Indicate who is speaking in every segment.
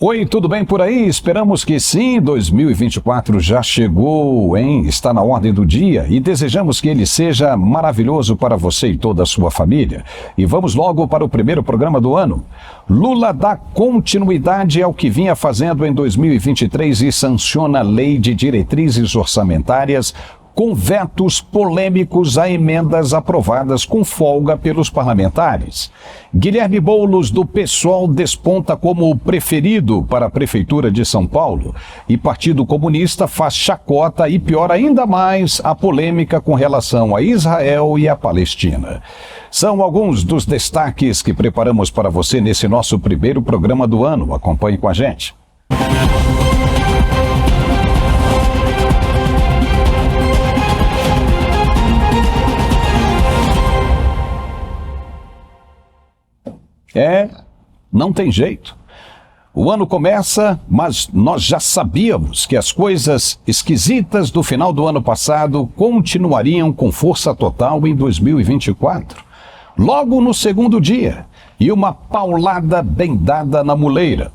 Speaker 1: Oi, tudo bem por aí? Esperamos que sim, 2024 já chegou, hein? Está na ordem do dia e desejamos que ele seja maravilhoso para você e toda a sua família. E vamos logo para o primeiro programa do ano. Lula dá continuidade ao que vinha fazendo em 2023 e sanciona a Lei de Diretrizes Orçamentárias com vetos polêmicos a emendas aprovadas com folga pelos parlamentares. Guilherme Boulos, do PSOL, desponta como o preferido para a Prefeitura de São Paulo. E Partido Comunista faz chacota e piora ainda mais a polêmica com relação a Israel e a Palestina. São alguns dos destaques que preparamos para você nesse nosso primeiro programa do ano. Acompanhe com a gente. Não tem jeito. O ano começa, mas nós já sabíamos que as coisas esquisitas do final do ano passado continuariam com força total em 2024. Logo no segundo dia, e uma paulada bem dada na muleira.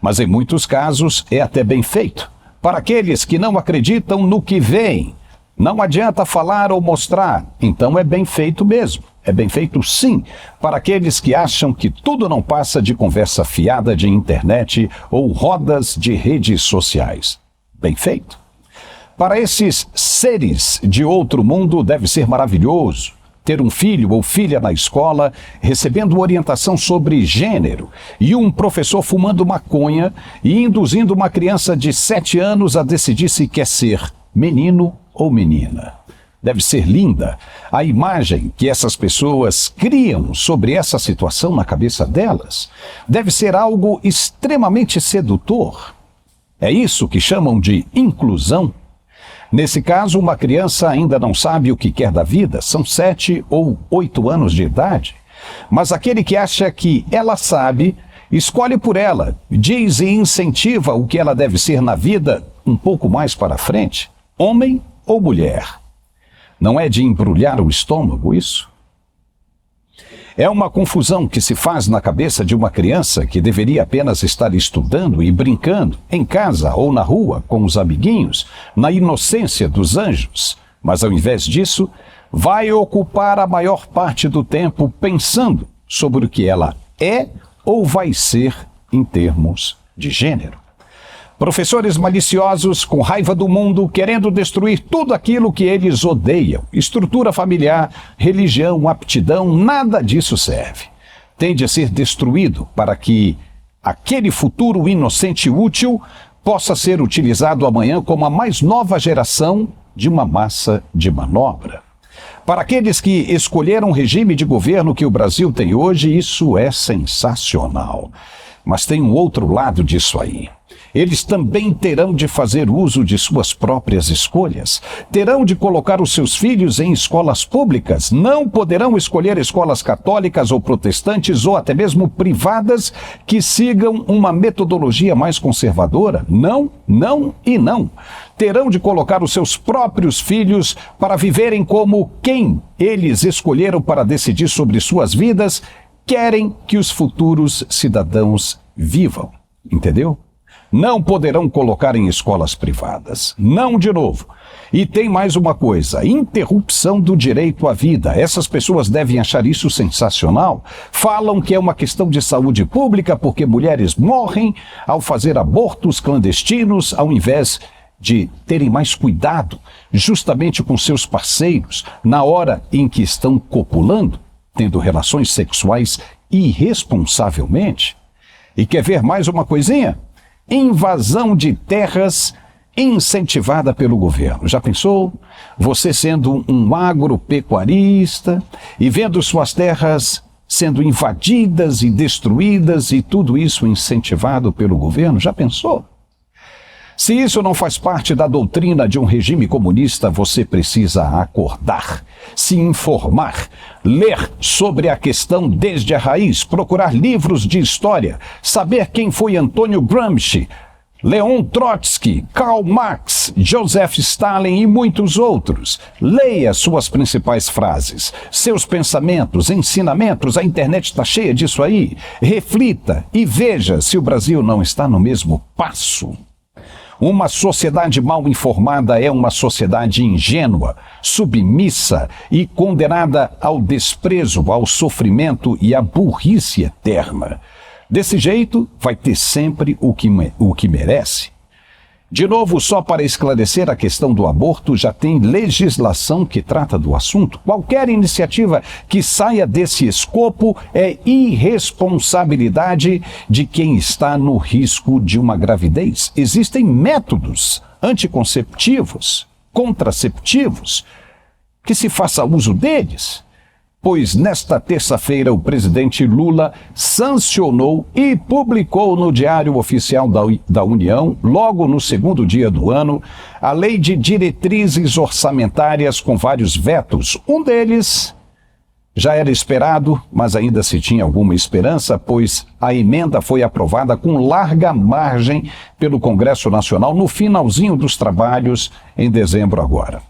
Speaker 1: Mas em muitos casos é até bem feito. Para aqueles que não acreditam no que veem, não adianta falar ou mostrar, então é bem feito mesmo. É bem feito sim, para aqueles que acham que tudo não passa de conversa fiada de internet ou rodas de redes sociais. Bem feito. Para esses seres de outro mundo deve ser maravilhoso ter um filho ou filha na escola recebendo orientação sobre gênero e um professor fumando maconha e induzindo uma criança de 7 anos a decidir se quer ser menino ou menina. Deve ser linda a imagem que essas pessoas criam sobre essa situação na cabeça delas. Deve ser algo extremamente sedutor. É isso que chamam de inclusão. Nesse caso, uma criança ainda não sabe o que quer da vida, são 7 ou 8 anos de idade. Mas aquele que acha que ela sabe, escolhe por ela, diz e incentiva o que ela deve ser na vida um pouco mais para frente, homem ou mulher. Não é de embrulhar o estômago isso? É uma confusão que se faz na cabeça de uma criança que deveria apenas estar estudando e brincando, em casa ou na rua, com os amiguinhos, na inocência dos anjos. Mas ao invés disso, vai ocupar a maior parte do tempo pensando sobre o que ela é ou vai ser em termos de gênero. Professores maliciosos com raiva do mundo, querendo destruir tudo aquilo que eles odeiam. Estrutura familiar, religião, aptidão, nada disso serve. Tem de ser destruído para que aquele futuro inocente e útil possa ser utilizado amanhã como a mais nova geração de uma massa de manobra. Para aqueles que escolheram o regime de governo que o Brasil tem hoje, isso é sensacional. Mas tem um outro lado disso aí. Eles também terão de fazer uso de suas próprias escolhas. Terão de colocar os seus filhos em escolas públicas. Não poderão escolher escolas católicas ou protestantes ou até mesmo privadas que sigam uma metodologia mais conservadora. Não, não e não. Terão de colocar os seus próprios filhos para viverem como quem eles escolheram para decidir sobre suas vidas, querem que os futuros cidadãos vivam. Entendeu? Não poderão colocar em escolas privadas. Não de novo. E tem mais uma coisa, interrupção do direito à vida. Essas pessoas devem achar isso sensacional. Falam que é uma questão de saúde pública porque mulheres morrem ao fazer abortos clandestinos ao invés de terem mais cuidado justamente com seus parceiros na hora em que estão copulando, tendo relações sexuais irresponsavelmente. E quer ver mais uma coisinha? Invasão de terras incentivada pelo governo. Já pensou? Você sendo um agropecuarista e vendo suas terras sendo invadidas e destruídas e tudo isso incentivado pelo governo? Já pensou? Se isso não faz parte da doutrina de um regime comunista, você precisa acordar, se informar, ler sobre a questão desde a raiz, procurar livros de história, saber quem foi Antônio Gramsci, Leon Trotsky, Karl Marx, Joseph Stalin e muitos outros. Leia suas principais frases, seus pensamentos, ensinamentos, a internet está cheia disso aí. Reflita e veja se o Brasil não está no mesmo passo. Uma sociedade mal informada é uma sociedade ingênua, submissa e condenada ao desprezo, ao sofrimento e à burrice eterna. Desse jeito, vai ter sempre o que merece. De novo, só para esclarecer a questão do aborto, já tem legislação que trata do assunto. Qualquer iniciativa que saia desse escopo é irresponsabilidade de quem está no risco de uma gravidez. Existem métodos anticonceptivos, contraceptivos, que se faça uso deles. Pois nesta terça-feira o presidente Lula sancionou e publicou no Diário Oficial da União, logo no segundo dia do ano, a Lei de Diretrizes Orçamentárias com vários vetos. Um deles já era esperado, mas ainda se tinha alguma esperança, pois a emenda foi aprovada com larga margem pelo Congresso Nacional no finalzinho dos trabalhos em dezembro agora.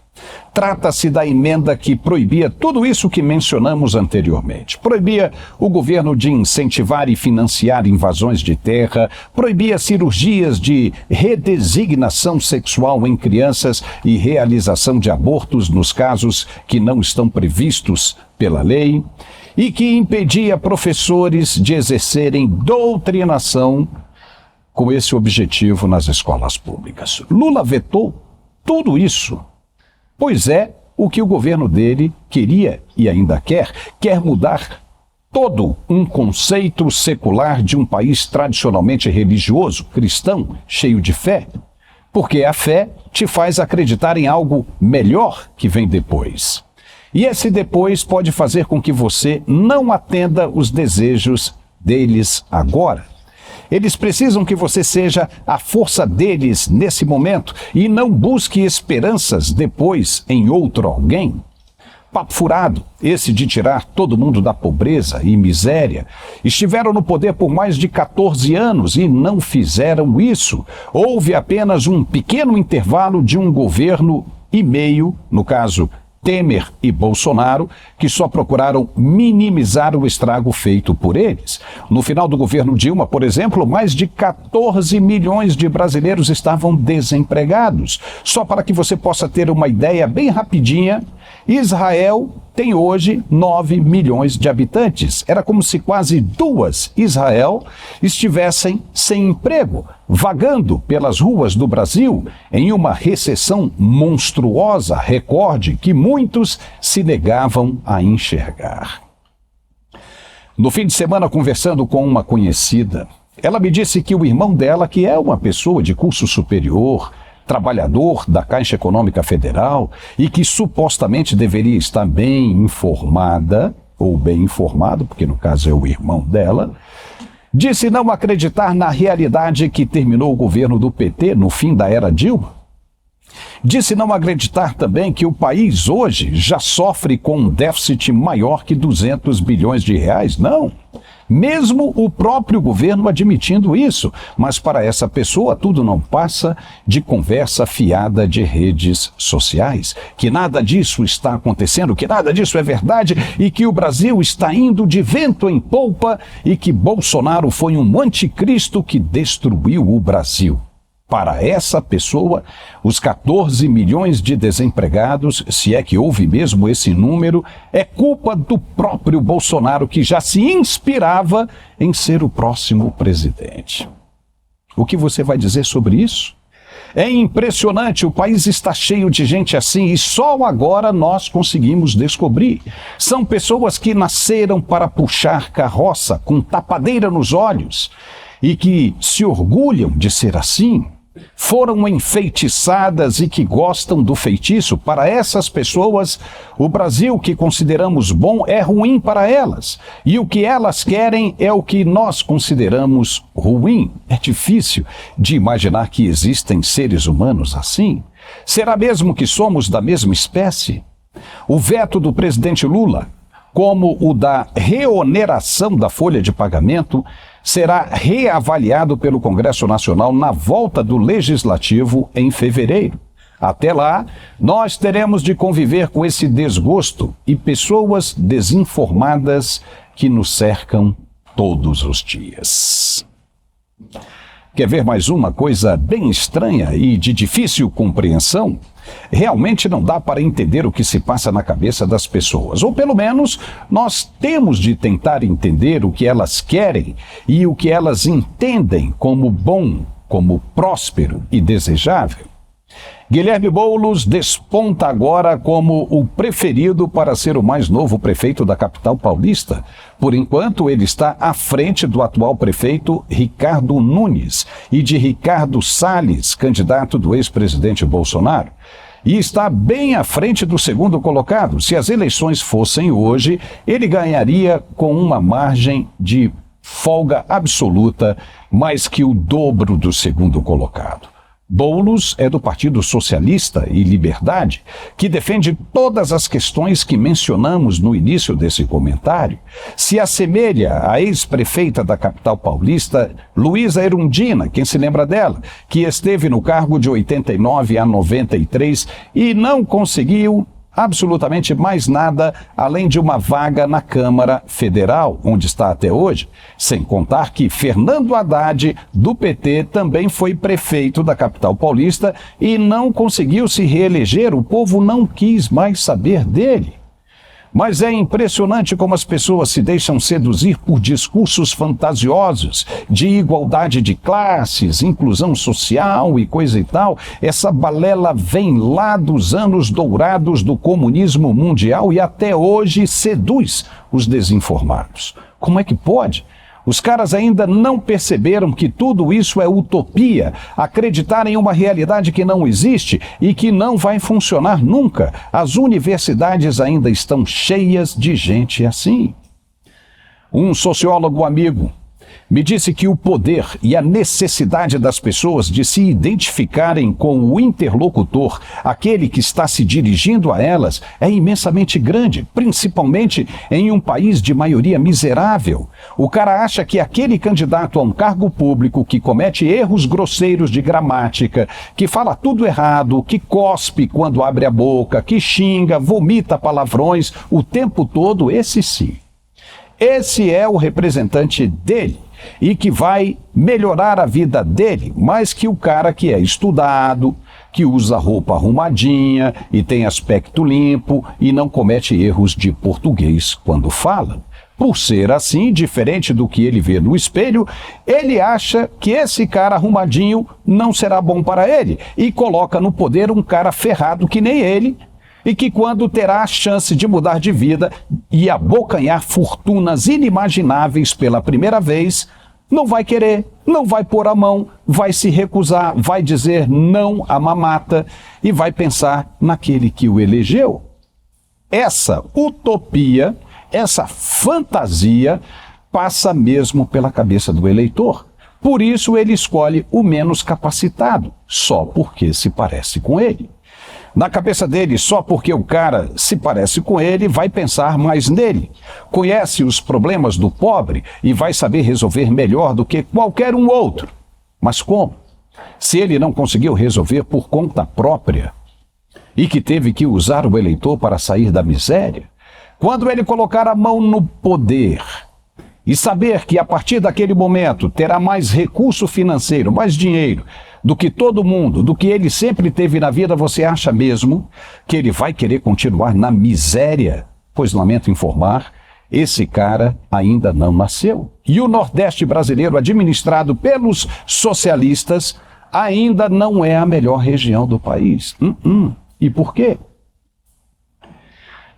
Speaker 1: Trata-se da emenda que proibia tudo isso que mencionamos anteriormente. Proibia o governo de incentivar e financiar invasões de terra, proibia cirurgias de redesignação sexual em crianças e realização de abortos nos casos que não estão previstos pela lei, e que impedia professores de exercerem doutrinação com esse objetivo nas escolas públicas. Lula vetou tudo isso. Pois é o que o governo dele queria e ainda quer mudar todo um conceito secular de um país tradicionalmente religioso, cristão, cheio de fé, porque a fé te faz acreditar em algo melhor que vem depois. E esse depois pode fazer com que você não atenda os desejos deles agora. Eles precisam que você seja a força deles nesse momento e não busque esperanças depois em outro alguém. Papo furado, esse de tirar todo mundo da pobreza e miséria. Estiveram no poder por mais de 14 anos e não fizeram isso. Houve apenas um pequeno intervalo de um governo e meio, no caso Temer e Bolsonaro, que só procuraram minimizar o estrago feito por eles. No final do governo Dilma, por exemplo, mais de 14 milhões de brasileiros estavam desempregados. Só para que você possa ter uma ideia bem rapidinha, Israel tem hoje 9 milhões de habitantes. Era como se quase duas Israel estivessem sem emprego, vagando pelas ruas do Brasil em uma recessão monstruosa, recorde, que muitos se negavam a enxergar. No fim de semana, conversando com uma conhecida, ela me disse que o irmão dela, que é uma pessoa de curso superior, trabalhador da Caixa Econômica Federal e que supostamente deveria estar bem informada, ou bem informado, porque no caso é o irmão dela, disse não acreditar na realidade que terminou o governo do PT no fim da era Dilma. Disse não acreditar também que o país hoje já sofre com um déficit maior que 200 bilhões de reais. Não. Mesmo o próprio governo admitindo isso. Mas para essa pessoa tudo não passa de conversa fiada de redes sociais. Que nada disso está acontecendo, que nada disso é verdade e que o Brasil está indo de vento em polpa e que Bolsonaro foi um anticristo que destruiu o Brasil. Para essa pessoa, os 14 milhões de desempregados, se é que houve mesmo esse número, é culpa do próprio Bolsonaro, que já se inspirava em ser o próximo presidente. O que você vai dizer sobre isso? É impressionante, o país está cheio de gente assim e só agora nós conseguimos descobrir. São pessoas que nasceram para puxar carroça com tapadeira nos olhos e que se orgulham de ser assim. Foram enfeitiçadas e que gostam do feitiço. Para essas pessoas, o Brasil que consideramos bom é ruim para elas. E o que elas querem é o que nós consideramos ruim. É difícil de imaginar que existem seres humanos assim. Será mesmo que somos da mesma espécie? O veto do presidente Lula, como o da reoneração da folha de pagamento, será reavaliado pelo Congresso Nacional na volta do Legislativo em fevereiro. Até lá, nós teremos de conviver com esse desgosto e pessoas desinformadas que nos cercam todos os dias. Quer ver mais uma coisa bem estranha e de difícil compreensão? Realmente não dá para entender o que se passa na cabeça das pessoas, ou pelo menos nós temos de tentar entender o que elas querem e o que elas entendem como bom, como próspero e desejável. Guilherme Boulos desponta agora como o preferido para ser o mais novo prefeito da capital paulista. Por enquanto, ele está à frente do atual prefeito Ricardo Nunes e de Ricardo Salles, candidato do ex-presidente Bolsonaro. E está bem à frente do segundo colocado. Se as eleições fossem hoje, ele ganharia com uma margem de folga absoluta, mais que o dobro do segundo colocado. Boulos é do Partido Socialista e Liberdade, que defende todas as questões que mencionamos no início desse comentário. Se assemelha à ex-prefeita da capital paulista, Luísa Erundina, quem se lembra dela, que esteve no cargo de 89 a 93 e não conseguiu absolutamente mais nada além de uma vaga na Câmara Federal, onde está até hoje, sem contar que Fernando Haddad, do PT, também foi prefeito da capital paulista e não conseguiu se reeleger, o povo não quis mais saber dele. Mas é impressionante como as pessoas se deixam seduzir por discursos fantasiosos de igualdade de classes, inclusão social e coisa e tal. Essa balela vem lá dos anos dourados do comunismo mundial e até hoje seduz os desinformados. Como é que pode? Os caras ainda não perceberam que tudo isso é utopia, acreditar em uma realidade que não existe e que não vai funcionar nunca. As universidades ainda estão cheias de gente assim. Um sociólogo amigo me disse que o poder e a necessidade das pessoas de se identificarem com o interlocutor, aquele que está se dirigindo a elas, é imensamente grande, principalmente em um país de maioria miserável. O cara acha que aquele candidato a um cargo público que comete erros grosseiros de gramática, que fala tudo errado, que cospe quando abre a boca, que xinga, vomita palavrões o tempo todo, esse sim. Esse é o representante dele e que vai melhorar a vida dele, mais que o cara que é estudado, que usa roupa arrumadinha e tem aspecto limpo e não comete erros de português quando fala. Por ser assim, diferente do que ele vê no espelho, ele acha que esse cara arrumadinho não será bom para ele e coloca no poder um cara ferrado que nem ele, e que quando terá a chance de mudar de vida e abocanhar fortunas inimagináveis pela primeira vez, não vai querer, não vai pôr a mão, vai se recusar, vai dizer não à mamata e vai pensar naquele que o elegeu. Essa utopia, essa fantasia passa mesmo pela cabeça do eleitor. Por isso ele escolhe o menos capacitado, só porque se parece com ele. Na cabeça dele, só porque o cara se parece com ele, vai pensar mais nele. Conhece os problemas do pobre e vai saber resolver melhor do que qualquer um outro. Mas como? Se ele não conseguiu resolver por conta própria e que teve que usar o eleitor para sair da miséria, quando ele colocar a mão no poder e saber que a partir daquele momento terá mais recurso financeiro, mais dinheiro, do que todo mundo, do que ele sempre teve na vida, você acha mesmo que ele vai querer continuar na miséria? Pois lamento informar, esse cara ainda não nasceu. E o Nordeste brasileiro, administrado pelos socialistas, ainda não é a melhor região do país. E por quê?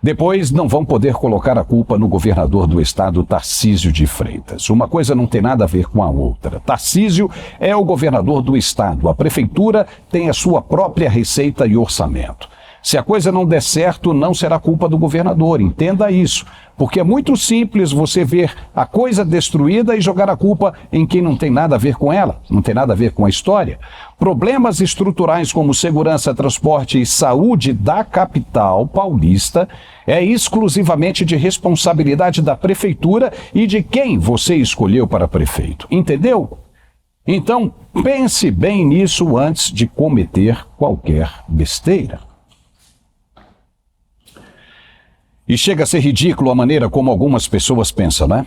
Speaker 1: Depois não vão poder colocar a culpa no governador do estado, Tarcísio de Freitas. Uma coisa não tem nada a ver com a outra. Tarcísio é o governador do estado. A prefeitura tem a sua própria receita e orçamento. Se a coisa não der certo, não será culpa do governador, entenda isso. Porque é muito simples você ver a coisa destruída e jogar a culpa em quem não tem nada a ver com ela, não tem nada a ver com a história. Problemas estruturais como segurança, transporte e saúde da capital paulista é exclusivamente de responsabilidade da prefeitura e de quem você escolheu para prefeito. Entendeu? Então, pense bem nisso antes de cometer qualquer besteira. E chega a ser ridículo a maneira como algumas pessoas pensam, né?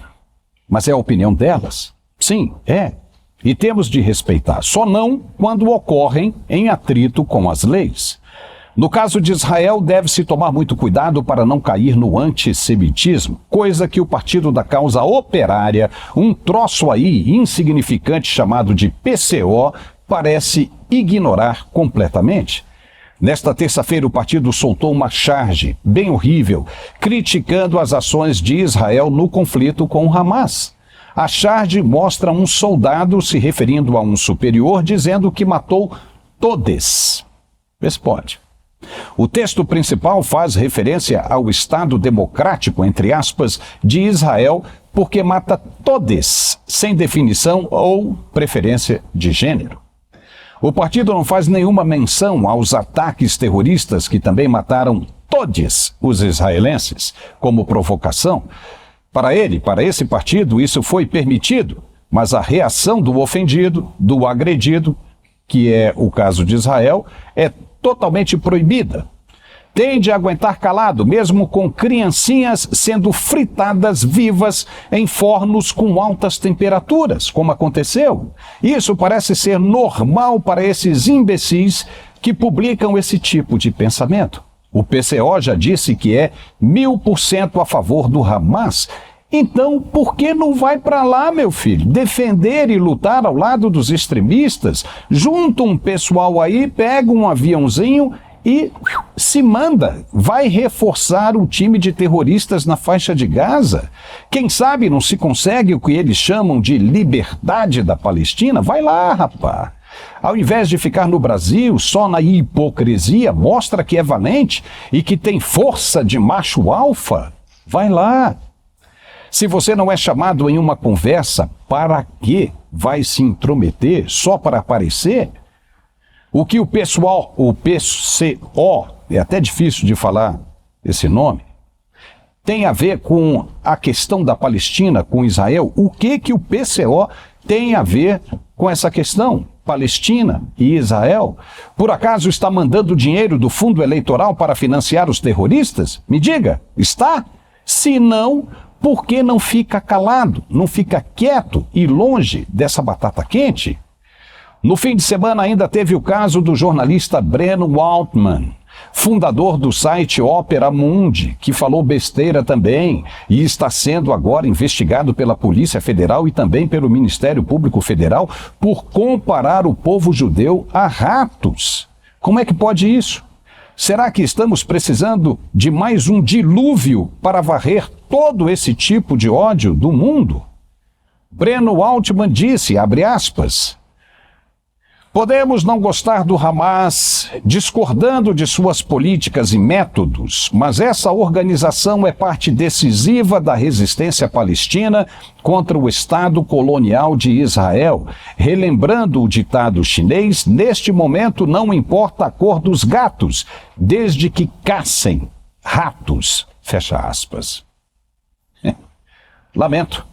Speaker 1: Mas é a opinião delas. Sim, é. E temos de respeitar, só não quando ocorrem em atrito com as leis. No caso de Israel, deve-se tomar muito cuidado para não cair no antissemitismo, coisa que o Partido da Causa Operária, um troço aí insignificante chamado de PCO, parece ignorar completamente. Nesta terça-feira, o partido soltou uma charge bem horrível, criticando as ações de Israel no conflito com o Hamas. A charge mostra um soldado se referindo a um superior, dizendo que matou todes. Vê se pode. O texto principal faz referência ao Estado democrático, entre aspas, de Israel, porque mata todes, sem definição ou preferência de gênero. O partido não faz nenhuma menção aos ataques terroristas que também mataram todos os israelenses, como provocação. Para esse partido, isso foi permitido, mas a reação do ofendido, do agredido, que é o caso de Israel, é totalmente proibida. Tem de aguentar calado, mesmo com criancinhas sendo fritadas vivas em fornos com altas temperaturas, como aconteceu. Isso parece ser normal para esses imbecis que publicam esse tipo de pensamento. O PCO já disse que é 1000% a favor do Hamas. Então, por que não vai para lá, meu filho? Defender e lutar ao lado dos extremistas? Junta um pessoal aí, pega um aviãozinho e se manda, vai reforçar o time de terroristas na faixa de Gaza. Quem sabe não se consegue o que eles chamam de liberdade da Palestina? Vai lá, rapaz. Ao invés de ficar no Brasil só na hipocrisia, mostra que é valente e que tem força de macho alfa. Vai lá. Se você não é chamado em uma conversa, para que vai se intrometer só para aparecer? O que o PCO, é até difícil de falar esse nome, tem a ver com a questão da Palestina, com Israel? O que o PCO tem a ver com essa questão? Palestina e Israel? Por acaso está mandando dinheiro do fundo eleitoral para financiar os terroristas? Me diga, está? Se não, por que não fica calado, não fica quieto e longe dessa batata quente? No fim de semana ainda teve o caso do jornalista Breno Altman, fundador do site Opera Mundi, que falou besteira também e está sendo agora investigado pela Polícia Federal e também pelo Ministério Público Federal por comparar o povo judeu a ratos. Como é que pode isso? Será que estamos precisando de mais um dilúvio para varrer todo esse tipo de ódio do mundo? Breno Altman disse, abre aspas, podemos não gostar do Hamas, discordando de suas políticas e métodos, mas essa organização é parte decisiva da resistência palestina contra o Estado colonial de Israel. Relembrando o ditado chinês, neste momento não importa a cor dos gatos, desde que caçem ratos, fecha aspas. Lamento,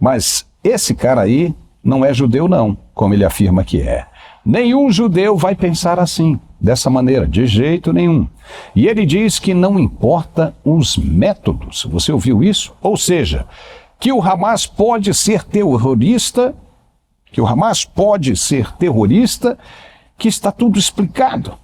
Speaker 1: mas esse cara aí não é judeu não, como ele afirma que é. Nenhum judeu vai pensar assim, dessa maneira, de jeito nenhum. E ele diz que não importa os métodos. Você ouviu isso? Ou seja, que o Hamas pode ser terrorista, que está tudo explicado.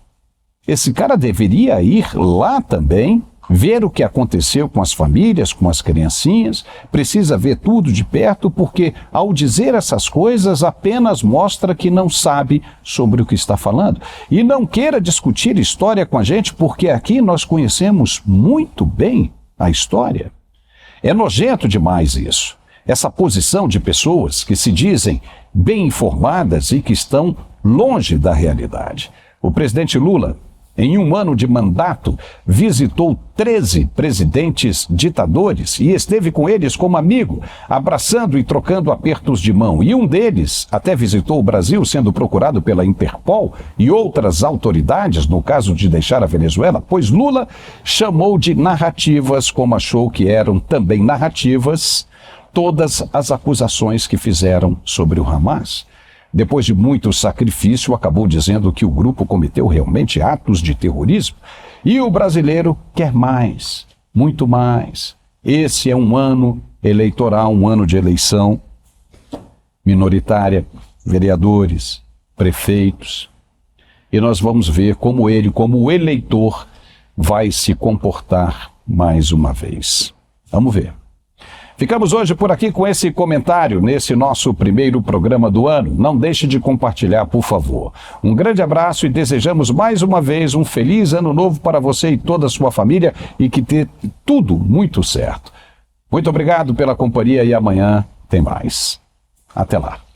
Speaker 1: Esse cara deveria ir lá também, ver o que aconteceu com as famílias, com as criancinhas, precisa ver tudo de perto, porque ao dizer essas coisas apenas mostra que não sabe sobre o que está falando. E não queira discutir história com a gente, porque aqui nós conhecemos muito bem a história. É nojento demais isso. Essa posição de pessoas que se dizem bem informadas e que estão longe da realidade. O presidente Lula em um ano de mandato, visitou 13 presidentes ditadores e esteve com eles como amigo, abraçando e trocando apertos de mão. E um deles até visitou o Brasil, sendo procurado pela Interpol e outras autoridades, no caso de deixar a Venezuela, pois Lula chamou de narrativas, como achou que eram também narrativas, todas as acusações que fizeram sobre o Hamas. Depois de muito sacrifício, acabou dizendo que o grupo cometeu realmente atos de terrorismo. E o brasileiro quer mais, muito mais. Esse é um ano eleitoral, um ano de eleição minoritária, vereadores, prefeitos. E nós vamos ver como ele, como o eleitor, vai se comportar mais uma vez. Vamos ver. Ficamos hoje por aqui com esse comentário nesse nosso primeiro programa do ano. Não deixe de compartilhar, por favor. Um grande abraço e desejamos mais uma vez um feliz ano novo para você e toda a sua família e que dê tudo muito certo. Muito obrigado pela companhia e amanhã tem mais. Até lá.